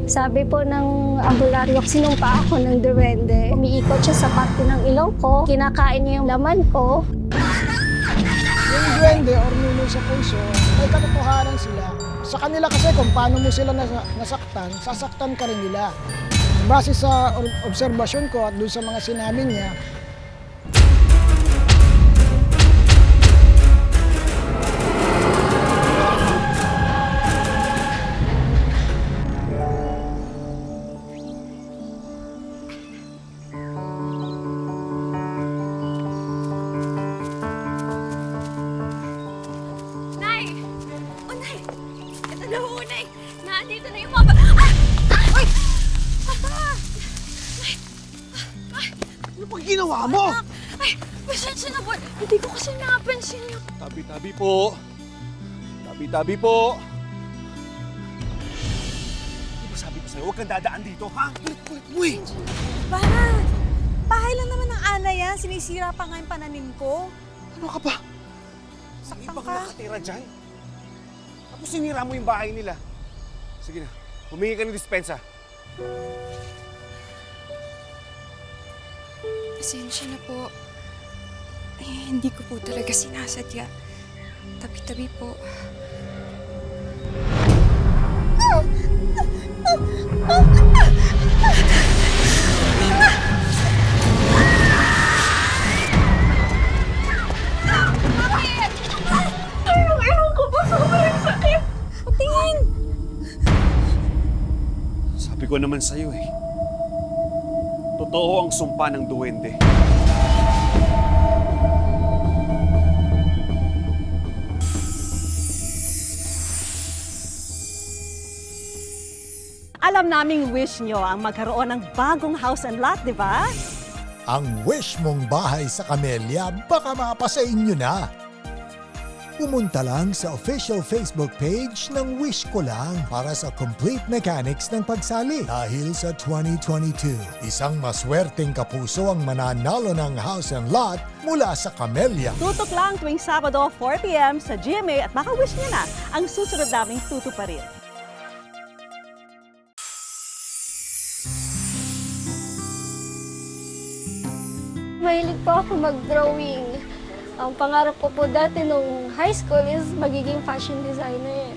Sabi po ng ambularyo, sinumpa ako ng duwende. Umiikot siya sa parte ng ilong ko, kinakain niya yung laman ko. Yung duwende or nuno sa puso, may katotohanan sila. Sa kanila kasi kung paano mo sila nasaktan, sasaktan ka rin nila. Base sa obserbasyon ko at dun sa mga sinabi niya, Nandito na yung mga Ay! Ano pang ginawa mo? Ay, pasensya na po. Hindi ko kasi napansin yung... Tabi-tabi po. Tabi-tabi po. Di ba sabi ko sa'yo, huwag kang dadaan dito, ha? Kulit-kulit mo eh. Bahay lang naman ng Ana yan. Sinisira pa nga yung pananim ko. Ano ka ba? Saktan Ibang ka. nakatira dyan. Tapos sinira mo yung bahay nila. Sige na, humingi ka ng dispensa. Pasensya na po. Hindi ko po talaga sinasadya. Tabi-tabi po. Ewan ko ba? Sobrang sakit. Tingin! Sabi ko naman sa'yo eh. Totoo ang sumpa ng duwende. Alam naming wish nyo ang magkaroon ng bagong house and lot, di ba? Ang wish mong bahay sa Camellia baka mapasa inyo na. Pumunta lang sa official Facebook page ng Wish Ko Lang para sa complete mechanics ng pagsali. Dahil sa 2022, isang maswerteng kapuso ang mananalo ng house and lot mula sa Camellia. Tutok lang tuwing Sabado 4 p.m. sa GMA at baka wish nyo na ang susunod naming tutuparin. Mahilig po ako mag-drawing. Ang pangarap ko po dati nung high school is magiging fashion designer.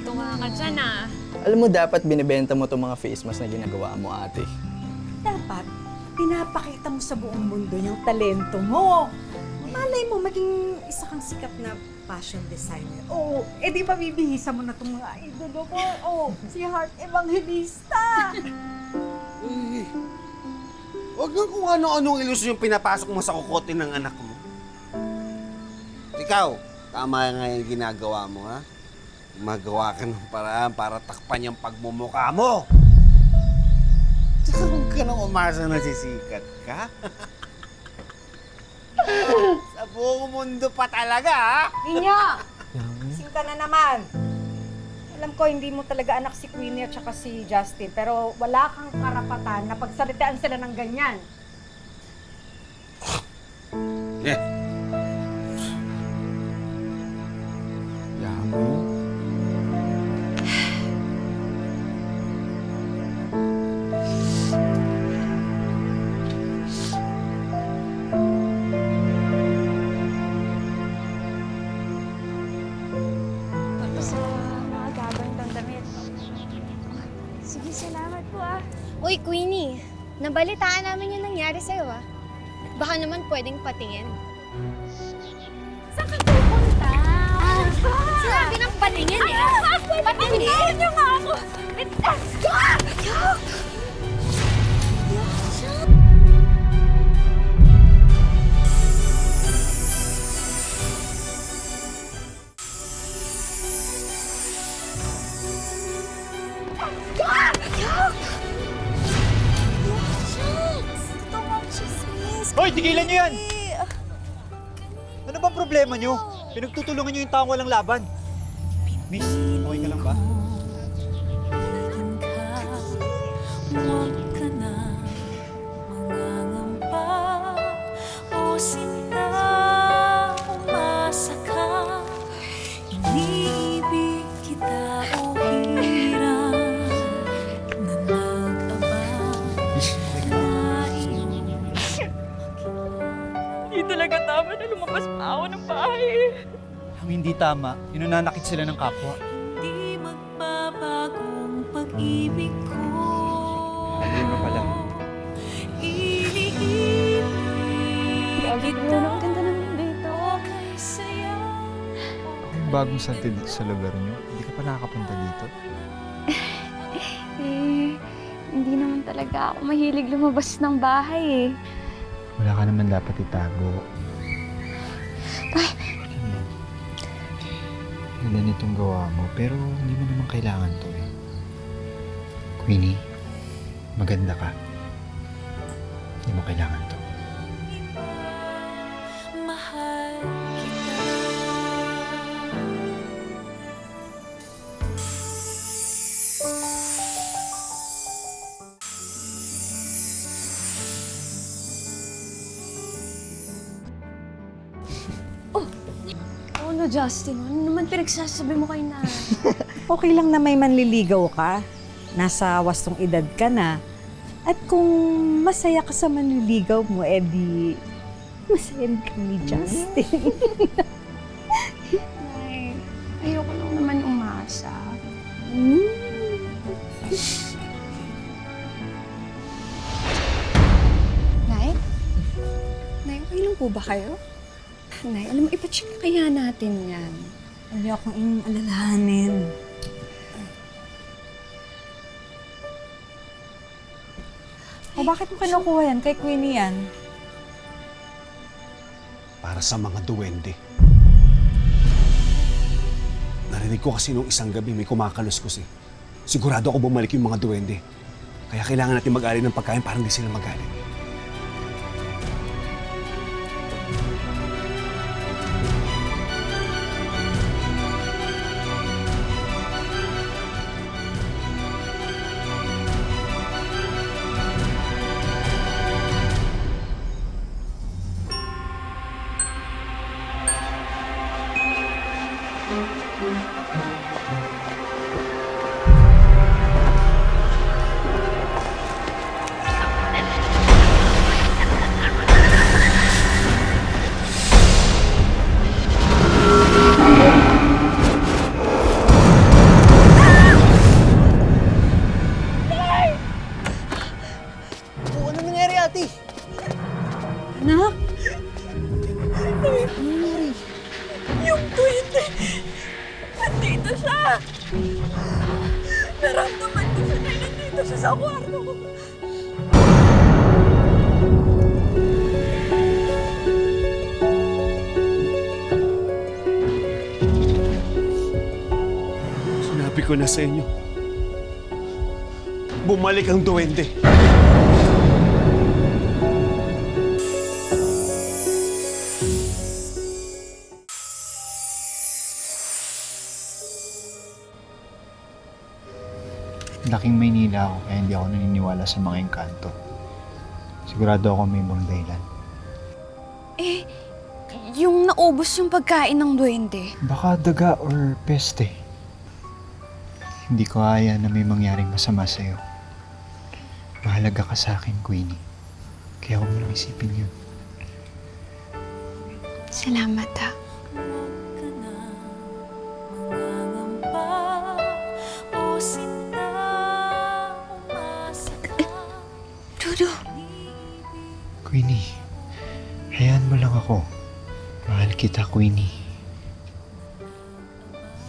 Tunga ka dyan ah. Alam mo, dapat binibenta mo itong mga face mask na ginagawa mo, ate. Dapat, pinapakita mo sa buong mundo yung talento mo. Malay mo, maging isa kang sikat na fashion designer. Oo, di ba bibihisa mo na itong mga idolo ko? Oo, si Heart Evangelista. Huwag nga kung ano-anong ilusyon yung pinapasok mo sa kukote ng anak mo. Ikaw, tama nga yung ginagawa mo, ha? Magawa ka ng paraan para takpan yung pagmumukha mo. Tsaka huwag ka nang umasa na sisikat ka. Sa buong mundo pa talaga, ha? Ninyo! Sing ka na naman. Alam ko, hindi mo talaga anak si Queenie at saka si Justin, pero wala kang karapatan na pagsalitaan sila ng ganyan. Yeah. Yaman mo yun. Tapos sa mga gagawin damit. Sige, salamat po ah. Uy, Queenie. Nabalitaan namin yung nangyari sa'yo ah. Baka naman pwedeng patingin. Saan ka pupunta? Sinabi ng patingin eh. Patingin niyo nga ako. Let's go! Hoy, tigilan niyo yan! Ano bang problema niyo? Pinagtutulungan niyo yung taong walang laban. Miss, okay ka lang ba? Huwag ka na mangangamba o sinta, umasa ka. Iniibig kita o hirap. Kung hindi tama, inunanakit sila ng kapwa. Di magbabagong pag-ibig ko. Ayun ka pala. Iniibig kita. Ang ganda naman dito. Okay sa'yo. Bagong santi dito sa lugar niyo. Hindi ka pa nakakapunta dito. Hindi naman talaga ako mahilig lumabas ng bahay eh. Wala ka naman dapat itago. Ay! Ganda nitong gawa mo, pero hindi mo naman kailangan to eh. Queenie, maganda ka. Hindi mo kailangan to. Mahal kita. Oo na, Justin. Ano naman pinagsasabi mo kay nanay? Okay lang na may manliligaw ka. Nasa wastong edad ka na. At kung masaya ka sa manliligaw mo, edi masaya din kami ni Justin. Ay, ayoko lang naman umasa. Nay? Nay, okay lang po ba kayo? Nay, alam mo, ipacheck na kaya natin yan. Hindi akong alalahanin. O bakit mo kinukuha yan? Kay Queenie yan? Para sa mga duwende. Narinig ko kasi nung isang gabi may kumakaluskos eh. Sigurado ako bumalik yung mga duwende. Kaya kailangan natin mag-alin ng pagkain para hindi sila magalit. Anak? Yung duwende! Nandito siya! Naramdaman ko siya na nandito siya sa kwarto ko. Sinabi ko na sa inyo, bumalik ang duwende. Laking Maynila ako kaya hindi ako naniniwala sa mga engkanto. Sigurado ako may ibang dahilan. Eh, yung naubos yung pagkain ng duwende. Baka daga or peste. Hindi ko kaya na may mangyaring masama sa'yo. Mahalaga ka sa akin, Queenie. Kaya huwag mo nang isipin yun. Salamat ha. Dudu. Queenie, hayaan mo lang ako. Mahal kita, Queenie.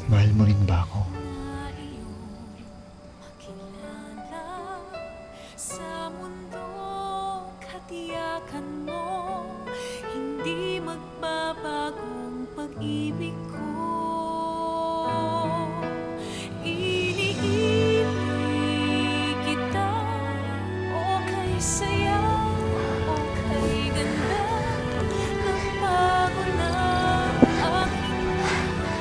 Mahal mo rin ba ako? Sa mundong katiyakan mo, hindi magbabagong pag-ibig ko. Iniibig kita, okay saya, okay ganda, nagbago na aking mundo.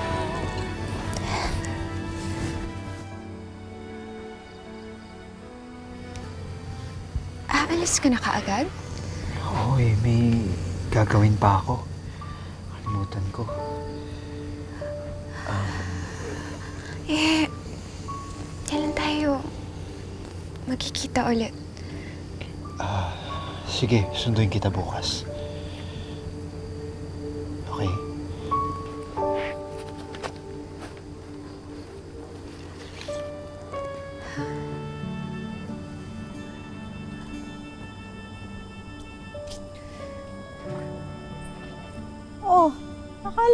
Aalis ka na kaagad? Oo may gagawin pa ako. Kalimutan ko. Kailan tayo magkikita ulit? Sige, sunduin kita bukas. Okay?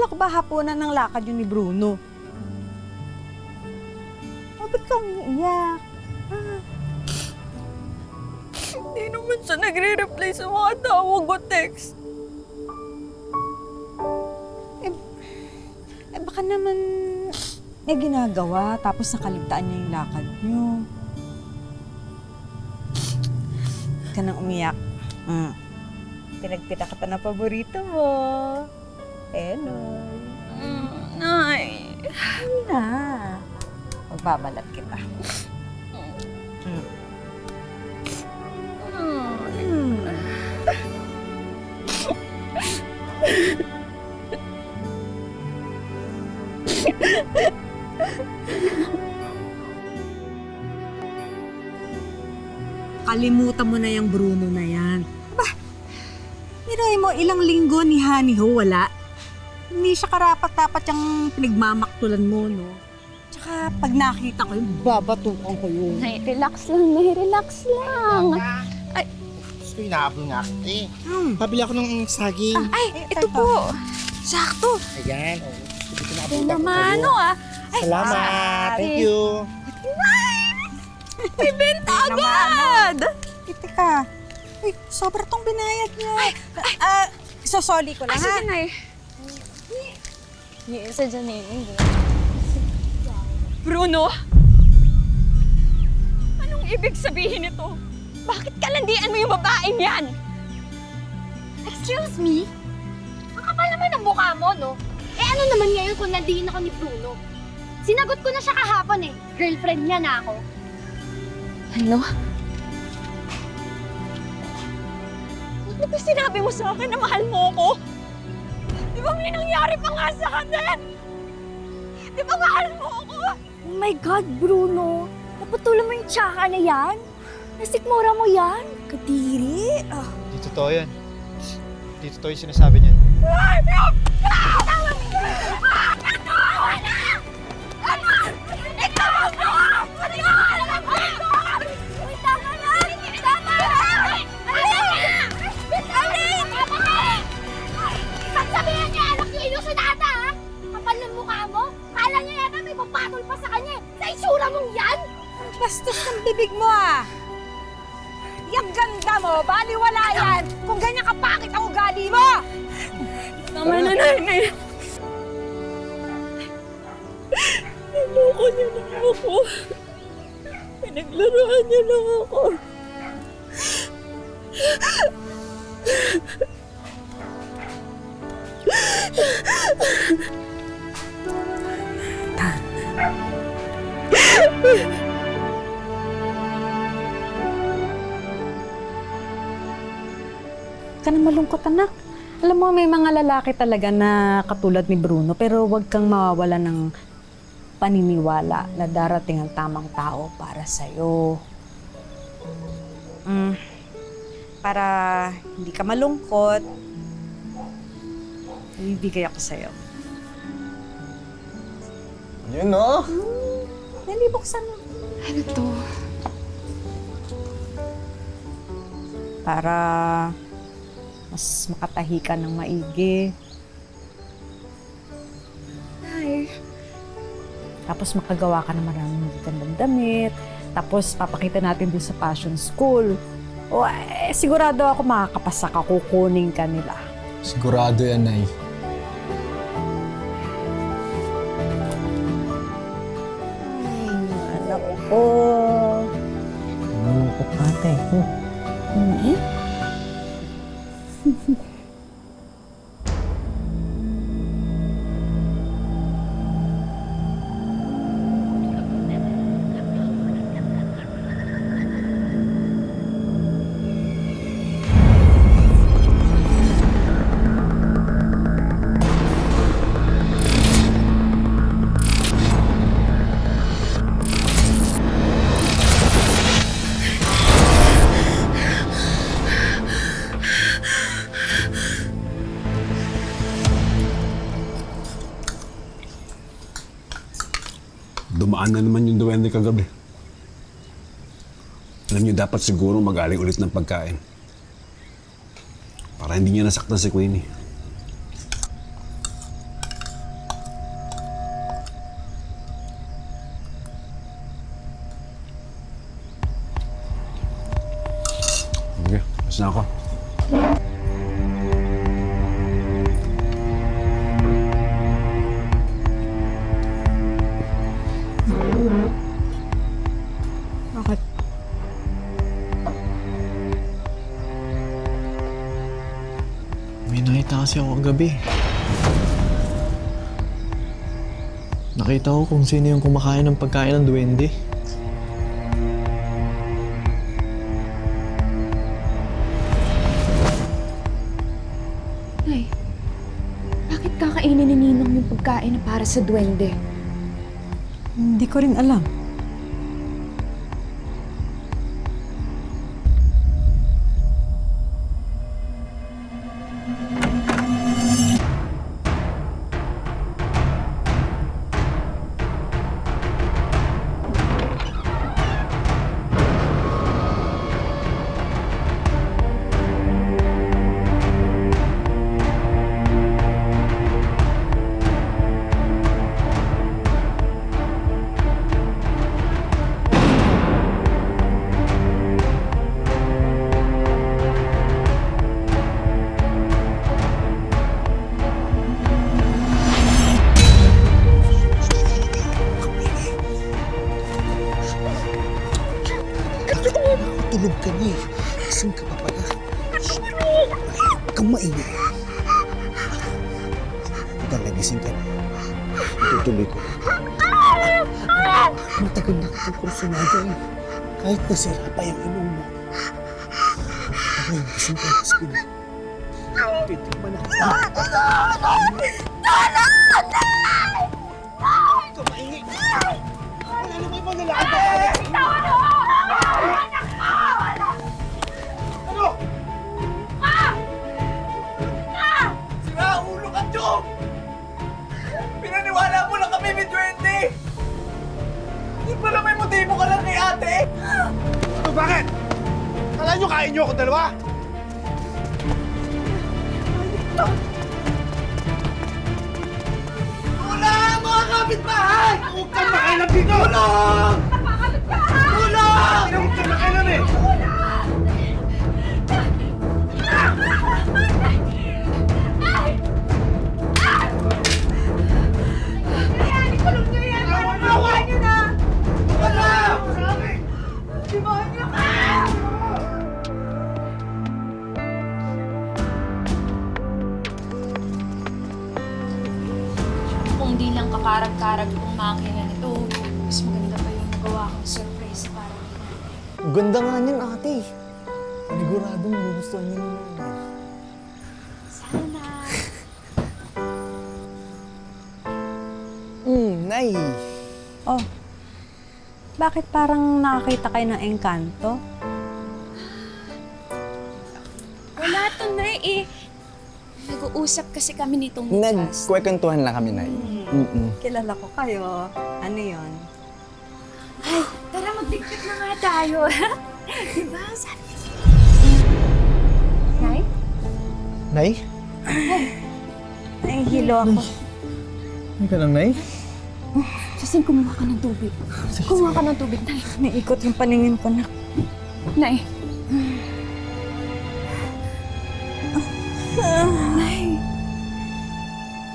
Akala ko ba hapunan ng lakad yun ni Bruno? O, ba't ka umiiyak? Hindi naman siya nagre-reply sa mga tawag o text. Baka naman may ginagawa tapos nakaligtaan niya yung lakad niyo. Huwag ka nang umiyak. Pinagpita ka pa na paborito mo. Enoy. Nay. Hindi na. Magbabalat kita. Kalimutan mo na yung Bruno na yan. Ba, niray mo ilang linggo ni Honey Ho, wala? Hindi siya karapat-dapat yung pinagmamaktulan mo, no? Tsaka pag nakita ko yun, babatukan ko yun. Nay, relax lang, Nay. Relax lang. Gusto ko inaabol nga ako eh. Pabili ako ng saging. Ay, ito po. Sakto. Ayan. Oh. Gusto ko inaabol ako. Naman, Salamat. Thank you. May benta agad! Teka. Uy, sobra tong binayad niya. Isosoli ko lang, ha? Sige, Nay. Yung isa dyan, Nay. Bruno? Anong ibig sabihin nito? Bakit kalandian mo yung babaeng yan? Excuse me? Ang kapal naman ng mukha mo, no? Eh ano naman ngayon kung nandihin ako ni Bruno? Sinagot ko na siya kahapon eh. Girlfriend niya na ako. Ano? Di ba sinabi mo sa akin na mahal mo ako? Di ba may nangyari pa nga sa atin? Di ba mahal mo ako? Oh my God, Bruno. Naputulan mo yung tsaka na yan? Nasikmura mo yan? Kadiri. Di totoo yan. Di totoo yung sinasabi niya. Pagsabihan niya, anak niyo ilusyonada, ha? Kapal ng mukha mo? Kala niya yata may papatol pa sa kanya. Sa itsura mong yan? Bastos ng bibig mo, ah! Yung ganda mo, baliwala yan! Kung ganyan kapakit ang ugali mo! Tama na, Nay. Naloko niya lang ako. Pinaglaruan niya lang ako. Ka na malungkot, anak. Alam mo, may mga lalaki talaga na katulad ni Bruno, pero huwag kang mawawala ng paniniwala na darating ang tamang tao para sa'yo. Para hindi ka malungkot, ibibigay ako sa'yo. Yun, no? Nalibuksan mo. Ano to? Para mas makatahi ka ng maigi. Nay. Tapos makagawa ka ng maraming magagandang damit. Tapos papakita natin doon sa fashion school. O sigurado ako makakapasa ka, kukunin ka nila. Sigurado yan, Nay. Anak ko. Malungkot ate. Dumaan na naman yung duwende kagabi. Alam niyo, dapat siguro mag-aling ulit ng pagkain. Para hindi niya nasaktan si Queenie. Tapos na ako. Bakit? May nakita kasi ako kagabi. Nakita ko kung sino yung kumakain ng pagkain ng duwende. Nay, bakit kakainin ni Ninong yung pagkain na para sa duwende? Hindi ko rin alam. Tulog ka na eh. Gising ka pa pala. Huwag kang maingay. Gising ka na. Itutuloy ko. Matagal na kitang kursunada eh. Kahit nasira pa yung ilong mo. Okay, gising ka na. Sige na. Titigman na kita. Huwag kang maingay. Wala naman yung mga lalaki pa pala. Pinaniwala mo lang kami ni Duwende! Di pala may motibo ka lang kay ate! Ano, bakit? Kala nyo kain nyo ako dalawa? Tulong! Mga kapitbahay! Huwag kang makailam dito! Tulong! Tulong! Huwag kang makailam eh! Kung di lang kakarag-karag itong makina nito, mas maganda pa yung nagawa kong surprise para kay nanay. Ganda nga niyan, ate. Paniguradong gugustuhan niyo ni nanay. Sana. Nay. Oh, bakit parang nakakita kayo ng engkanto? Wala to, Nay eh. Nag-uusap kasi kami nitong bukas. Nagkwekwentuhan lang kami, Nay. Kilala ko kayo. Ano yon? Ay, tara magdikit na nga tayo. Diba? Sabi niya. Nay? Nay? Nahihilo ako. Hindi ka lang, Nay? Justin, kumuha ka ng tubig. Kumuha ka ng tubig, Nay. Naikot yung paningin ko na. Nay. Nay.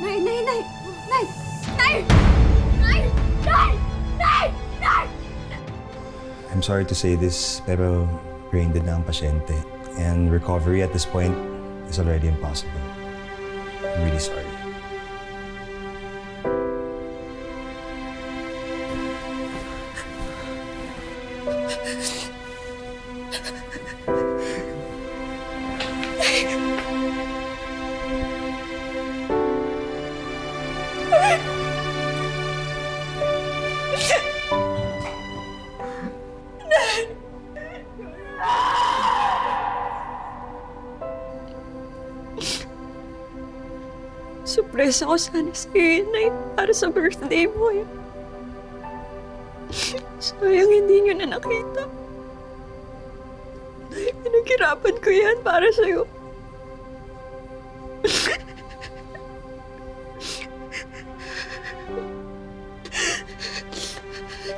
Nay, Nay, Nay. Nay! Nay! Nay! Nay! Nay! Nay! I'm sorry to say this, pero brain dead na ang pasyente. And recovery at this point is already impossible. I'm really sorry. Surprise ako sana sa'yo, Nay, para sa birthday mo eh. Sayang hindi niyo na nakita. Nay, pinaghirapan ko yan para sa'yo.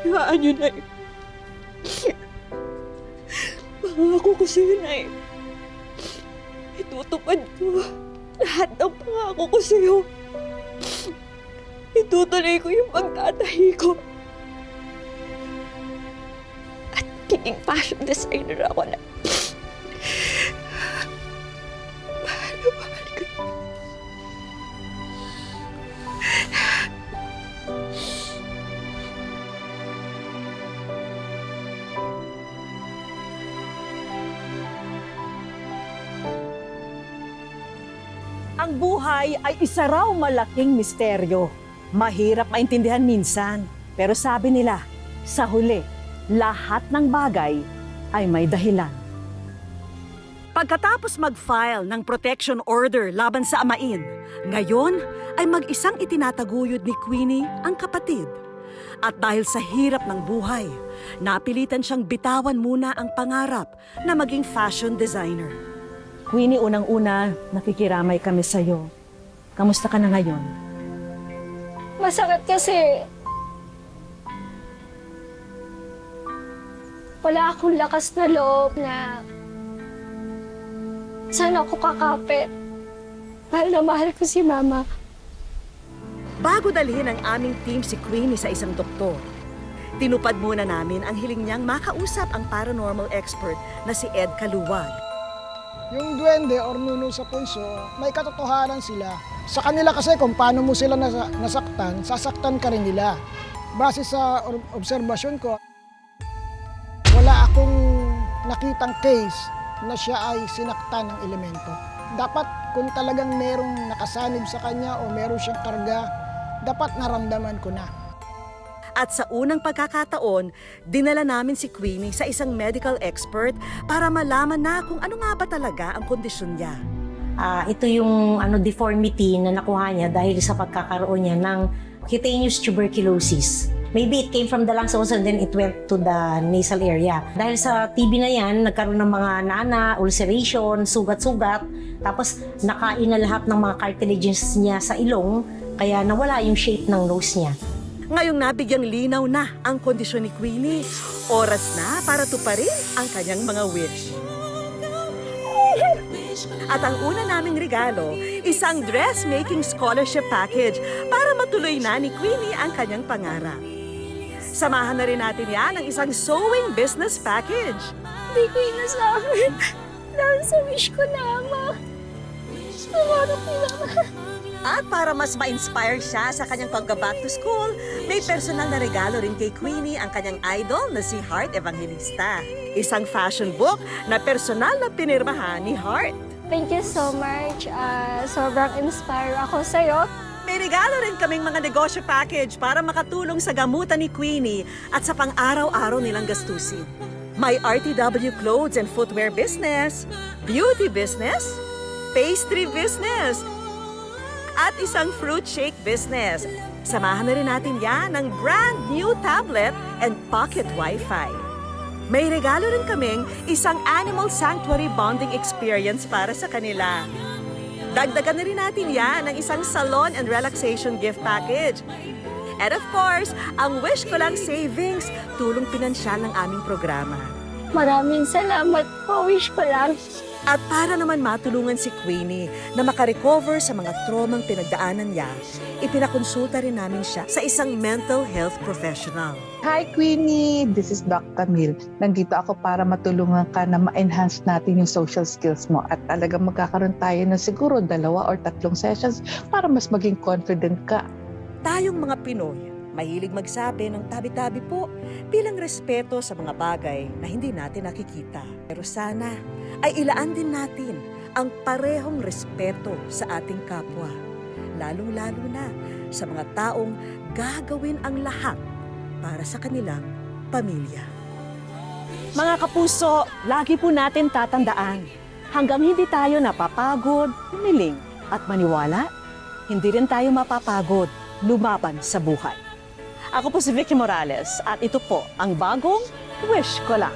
Hayaan niyo, Nay. Pangako ko sa'yo, Nay. Itutupad ko lahat ng pangako ko sa'yo. Itutuloy ko yung pagtatahi ko. At magiging fashion designer ako na mahal na mahal ko. Ang buhay ay isa raw malaking misteryo. Mahirap maintindihan minsan. Pero sabi nila, sa huli, lahat ng bagay ay may dahilan. Pagkatapos mag-file ng protection order laban sa amain, ngayon ay mag-isang itinataguyod ni Queenie ang kapatid. At dahil sa hirap ng buhay, napilitan siyang bitawan muna ang pangarap na maging fashion designer. Queenie, unang-una, nakikiramay kami sa'yo. Kamusta ka na ngayon? Masakit kasi wala akong lakas na loob na sana ako kakapit. Mahal na mahal ko si Mama. Bago dalhin ang aming team si Queenie sa isang doktor, tinupad muna namin ang hiling niyang makausap ang paranormal expert na si Ed Kaluwag. Yung duwende or nuno sa pulso, may katotohanan sila. Sa kanila kasi kung paano mo sila nasaktan, sasaktan ka rin nila. Base sa obserbasyon ko, wala akong nakitang case na siya ay sinaktan ng elemento. Dapat kung talagang merong nakasanib sa kanya o meron siyang karga, dapat naramdaman ko na. At sa unang pagkakataon, dinala namin si Queenie sa isang medical expert para malaman na kung ano nga ba talaga ang kondisyon niya. Ito yung deformity na nakuha niya dahil sa pagkakaroon niya ng cutaneous tuberculosis. Maybe it came from the lungs also and then it went to the nasal area. Dahil sa TB na yan, nagkaroon ng mga nana, ulceration, sugat-sugat, tapos nakain na lahat ng mga cartilages niya sa ilong, kaya nawala yung shape ng nose niya. Ngayong nabigyang linaw na ang kondisyon ni Queenie, oras na para tuparin ang kanyang mga wish. At ang una naming regalo, isang dressmaking scholarship package para matuloy na ni Queenie ang kanyang pangarap. Samahan na rin natin yan ng isang sewing business package. Hindi ko inasabi. Dahil sa wish ko na, Ama. Namarap ni Mama. At para mas ma-inspire siya sa kanyang pagka-back to school, may personal na regalo rin kay Queenie ang kanyang idol na si Heart Evangelista. Isang fashion book na personal na pinirmahan ni Heart. Thank you so much. Sobrang inspire ako sa'yo. May regalo rin kaming mga negosyo package para makatulong sa gamutan ni Queenie at sa pang-araw-araw nilang gastusin. May RTW clothes and footwear business, beauty business, pastry business, at isang fruit shake business. Samahan na rin natin yan ng brand new tablet and pocket Wi-Fi. May regalo rin kaming isang animal sanctuary bonding experience para sa kanila. Dagdagan na rin natin yan ng isang salon and relaxation gift package. And of course, ang Wish Ko Lang Savings, tulong pinansyal ng aming programa. Maraming salamat po, Wish Ko Lang. At para naman matulungan si Queenie na makarecover sa mga traumang pinagdaanan niya, ipinakonsulta rin namin siya sa isang mental health professional. Hi Queenie! This is Doc Camille. Nandito ako para matulungan ka na ma-enhance natin yung social skills mo at talagang magkakaroon tayo ng siguro 2 or 3 sessions para mas maging confident ka. Tayong mga Pinoy, mahilig magsabi ng tabi-tabi po bilang respeto sa mga bagay na hindi natin nakikita. Pero sana ay ilaan din natin ang parehong respeto sa ating kapwa, lalong-lalo na sa mga taong gagawin ang lahat para sa kanilang pamilya. Mga kapuso, lagi po natin tatandaan, hanggang hindi tayo napapagod, humiling at maniwala, hindi rin tayo mapapagod lumaban sa buhay. Ako po si Vicky Morales at ito po ang bagong Wish Ko Lang.